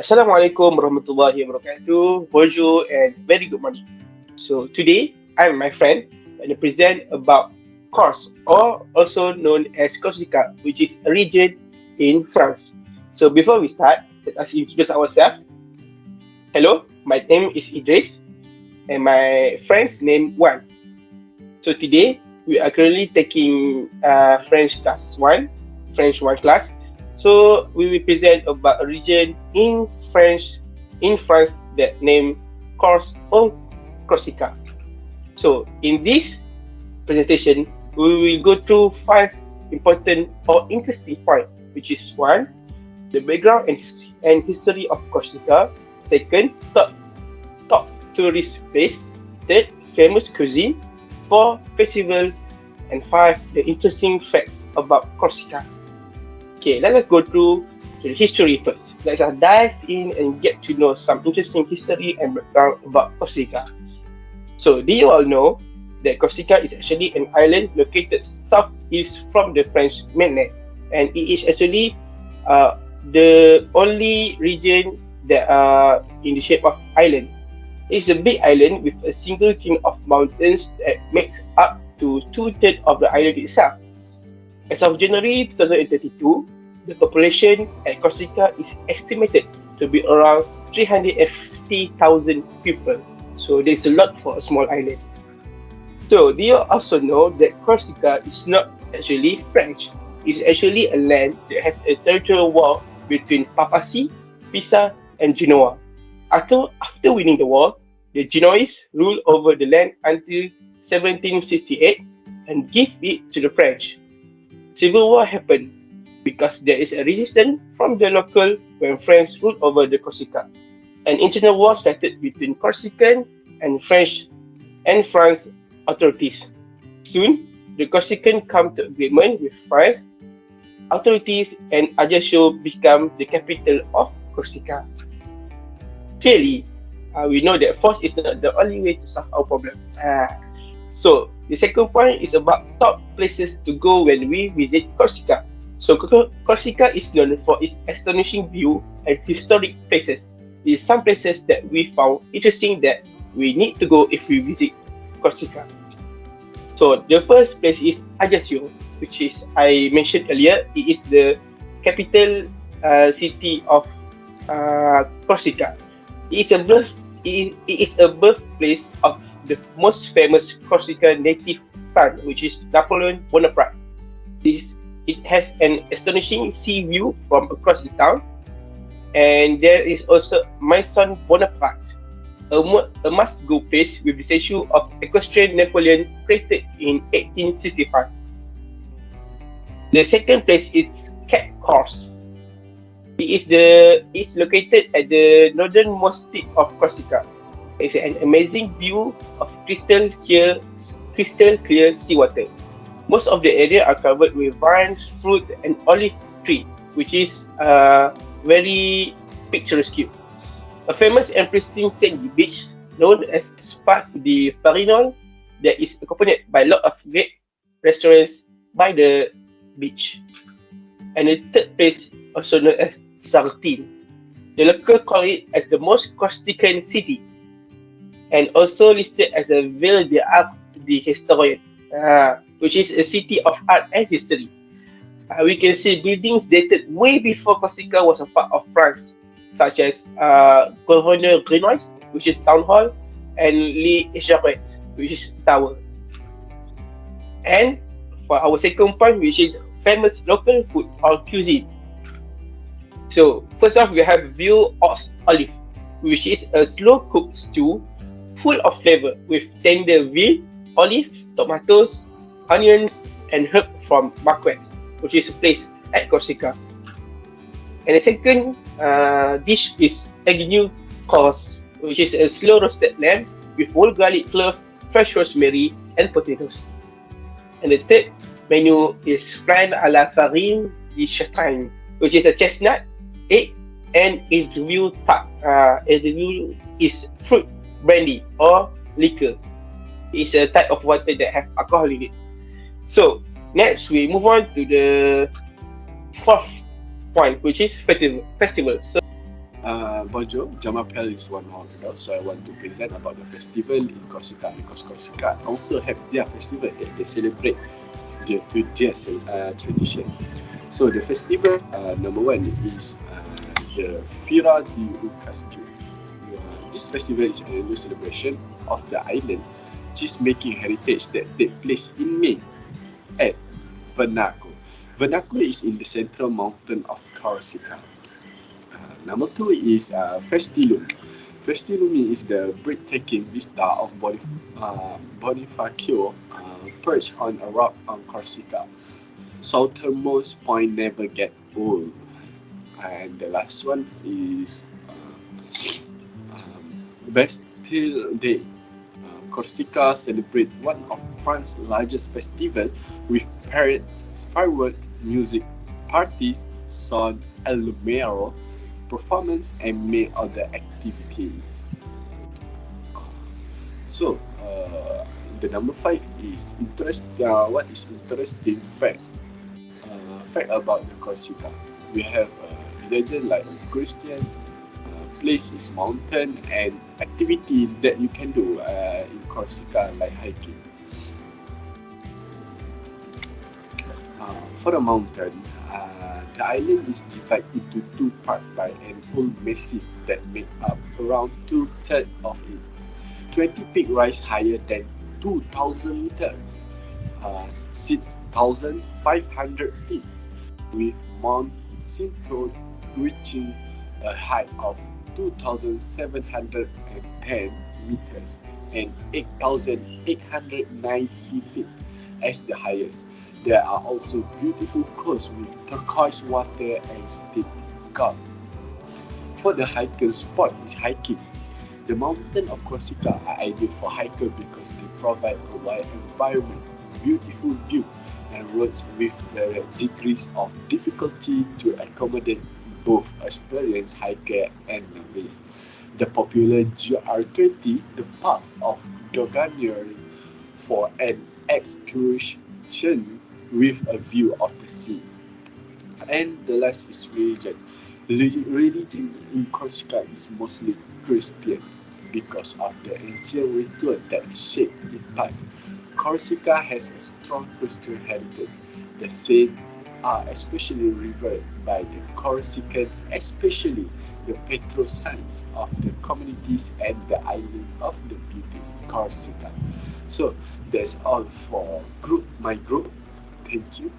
Assalamualaikum warahmatullahi wabarakatuh. Bonjour and very good morning. So today I'm my friend and I present about Corse or also known as Corsica, which is a region in France. So before we start, let us introduce ourselves. Hello, my name is Idris and my friend's name Juan. So today we are currently taking French one class. So we will present about a region in France that named Corse or Corsica. So in this presentation, we will go through five important or interesting points, which is one, the background and history of Corsica. Second, top tourist place. Third, famous cuisine. Four, festival. And five, the interesting facts about Corsica. Okay, let us go through the history first. Let's dive in and get to know some interesting history and background about Corsica. So, do you all know that Corsica is actually an island located southeast from the French mainland, and it is actually the only region that are in the shape of island. It's a big island with a single chain of mountains that makes up to two-thirds of the island itself. As of January 2022, the population at Corsica is estimated to be around 350,000 people. So there's a lot for a small island. So do you also know that Corsica is not actually French? It's actually a land that has a territorial war between Papacy, Pisa, and Genoa. After winning the war, the Genoese ruled over the land until 1768 and gave it to the French. Civil war happened because there is a resistance from the local when France ruled over the Corsica. An internal war started between Corsican and France authorities. Soon, the Corsican come to agreement with France authorities and Ajaccio became the capital of Corsica. Clearly, we know that force is not the only way to solve our problem. So, the second point is about top places to go when we visit Corsica. So, Corsica is known for its astonishing view and historic places. There are some places that we found interesting that we need to go if we visit Corsica. So, the first place is Ajaccio, which is, I mentioned earlier, it is the capital city of Corsica. It is a birthplace of the most famous Corsica native son, which is Napoleon Bonaparte. It has an astonishing sea view from across the town, and there is also Maison Bonaparte, a must-go place with the statue of equestrian Napoleon created in 1865. The second place is Cape Corse. It's located at the northernmost tip of Corsica. It's an amazing view of crystal clear seawater. Most of the area are covered with vines, fruit, and olive tree, which is very picturesque. A famous and pristine sandy beach known as Parc de Farinol that is accompanied by a lot of great restaurants by the beach. And the third place, also known as Sartine. The local call it as the most Corsican city and also listed as the Ville d'Art de Historien, which is a city of art and history. We can see buildings dated way before Corsica was a part of France, such as Governor Grenois, which is town hall, and Les Echarettes, which is tower. And for our second point, which is famous local food or cuisine. So first off, we have veal ox olive, which is a slow-cooked stew full of flavor with tender veal, olive, tomatoes, onions, and herb from Marquette, which is a place at Corsica. And the second dish is agneau Corse, which is a slow roasted lamb with whole garlic clove, fresh rosemary, and potatoes. And the third menu is flan à la farine de châtaigne, which is a chestnut, egg, and agneau tart. Agneau is fruit brandy or liquor. It's a type of water that have alcohol in it. So next we move on to the fourth point, which is festival. So Bonjour, Jamapel is one more ago, so I want to present about the festival in Corsica because Corsica also have their festival that they celebrate their 20th tradition. So the festival number one is the Fira di Ucasio. This festival is an annual celebration of the island cheese making heritage that take place in May at Vernaco. Vernaco is in the central mountain of Corsica. Number two is Festilum. Festilum is the breathtaking vista of Bonifacio perched on a rock on Corsica. Southernmost point never get old. And the last one is Bastille Day. Corsica celebrate one of France's largest festival with parades, firework, music, parties, son, Lumero, performance, and many other activities. So, the number five is interest. What is interesting fact about the Corsica? We have religion like Christian, place is mountain, and activity that you can do in Corsica like hiking. For the mountain, the island is divided into two parts by an old massif that make up around two-thirds of it. 20 peaks rise higher than 2,000 meters, 6,500 feet, with Mount Sinto reaching a height of 2,710 meters and 8,890 feet as the highest. There are also beautiful coasts with turquoise water and steep gulf. For the hiker sport is hiking. The mountains of Corsica are ideal for hikers because they provide a wide environment, beautiful view, and roads with the degrees of difficulty to accommodate both experienced hiker and novice. The popular GR20, the path of Doganeering, for an excursion with a view of the sea. And the last is religion. Religion in Corsica is mostly Christian because of the ancient ritual that shaped its past. Corsica has a strong Christian heritage. The saints are especially revered by the Corsican, especially the patron saints of the communities and the island of the beauty, Corsica. So that's all for my group. Thank you.